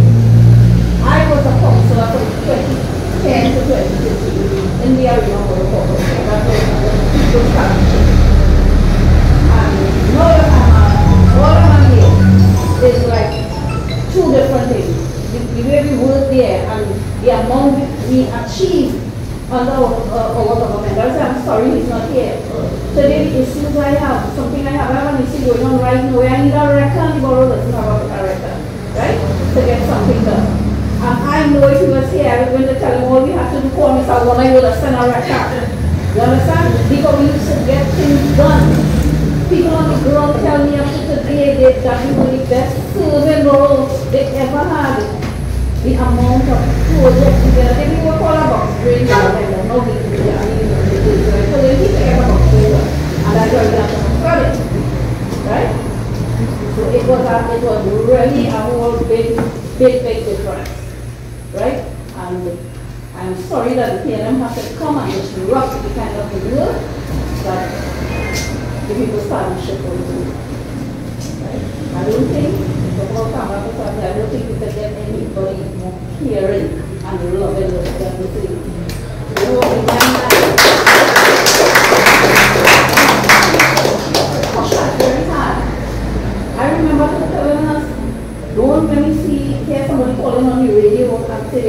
I was a councillor from 2010 to 2015 in the ARIMA UNC. That was people's partnership. And now what I'm here is like two different things. The way we work there and the amount we achieve under our government. I'm sorry he's not here. Today the issues I have, something I have an issue going on right now where I need a record, the borough doesn't have a record, right? To get something done. And I know if he was here, when they tell him all we have to do for Mr. Warner, you would have sent a record. You understand? Because we used to get things done. people on the ground tell me up to today that we were the best serving role they ever had. The amount of projects together. Then we were called a box grader, and no big deal. I mean, so they keep a box grader, and that's why we have to credit, right? So it was really a whole big difference, right? And I'm sorry that the PNM has to come and disrupt the kind of work that the people started shipping to. Right? I don't think, I don't think we can get anybody more caring and loving than we think. Very hard. I remember telling us, don't let me hear somebody calling on the radio and say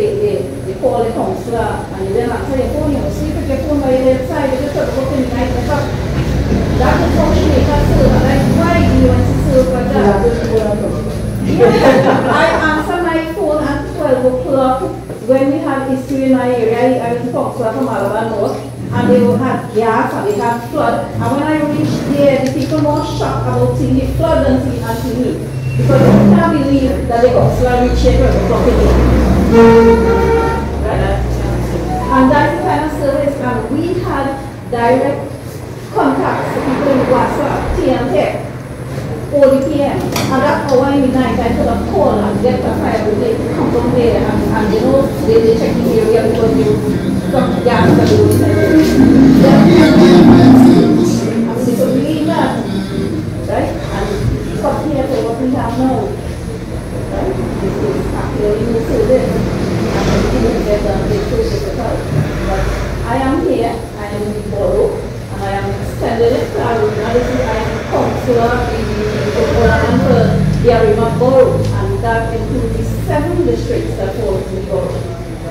they call the counselor and they then answer your phone, sleep with your phone by your bedside, they just talk about in the night, that is how she makes us serve. Like, why do you want to serve like that? I answer my phone at 12 o'clock when we had issue in my area. I was a counselor from Malabar North, and they would have gas and they had flood. And when I reached there, the people more shocked about seeing the flood than seeing me. Because they can't believe that the counselor reached here 12 o'clock again. Right? And that's the kind of service. And we had direct contacts with people in WhatsApp, TNT, ODPM, and that hour in the night I could have called and get a fire brigade to come from there and you know, they check the area because you got gas and they were and they could believe that, right? And compared to what we have now, right? This is actually new service and we didn't get done, they so difficult. But I am here, I am in Borough, and I am extended it to ARIMA. I am a counselor for the ARIMA borough, and that includes the 7 districts that fall in the borough,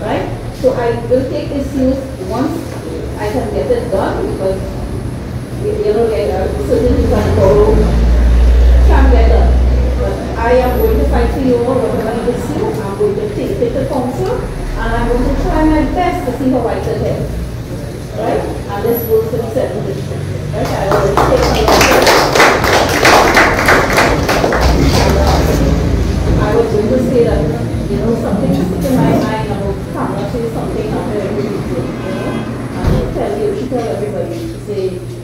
right? So I will take issues once I can get it done, because you know, certain things in the borough can get done. But I am going to fight for you all, whatever issue. I'm going to take it to council, and I'm going to try my best to see how I can help. Right? And this goes to the 7 districts. Right? I already take I was going to say that, you know, something stuck in my mind about Kamala say something after every meeting, you know. And she tell everybody, she say,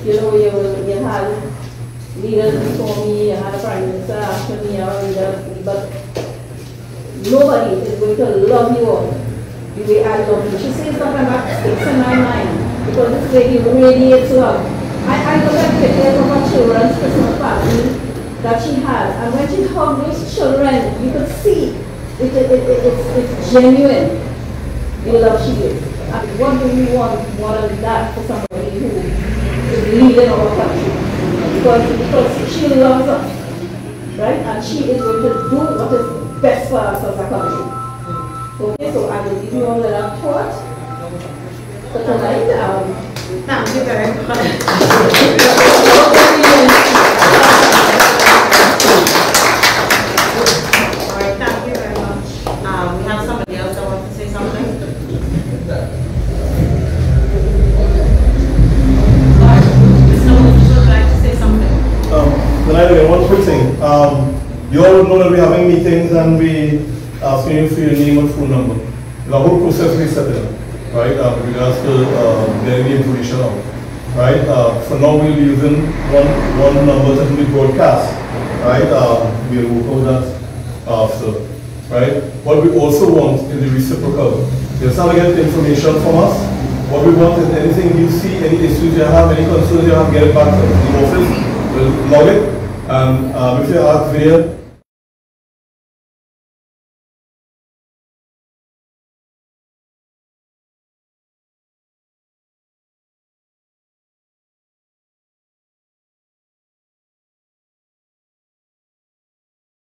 you know, you had leaders before me, you had a prime minister after me, but nobody is going to love you all the way I love you. She says something that sticks in my mind, because this lady radiates love. I look at pictures of her children's Christmas party that she has, and when she hugged those children, you could see it's genuine, the love she gives. And what do we want more than that for somebody who is leading our country? Because she loves us, right? And she is going to do what is best for us as a country. Okay, so I will give you all that thought for tonight. Thank you very much. Alright, thank you very much. We have somebody else that wants to say something. Would like to say something? One quick thing. You all know that we're having meetings and we asking you for your name and phone number. The whole process we set in, right? With regards to getting the information out, right? For now, we'll be using one number that will be broadcast, right? We'll work out that after, right? What we also want is the reciprocal. You're trying to get information from us. What we want is anything you see, any issues you have, any concerns you have, get it back to the office. We'll log it, and if you are clear,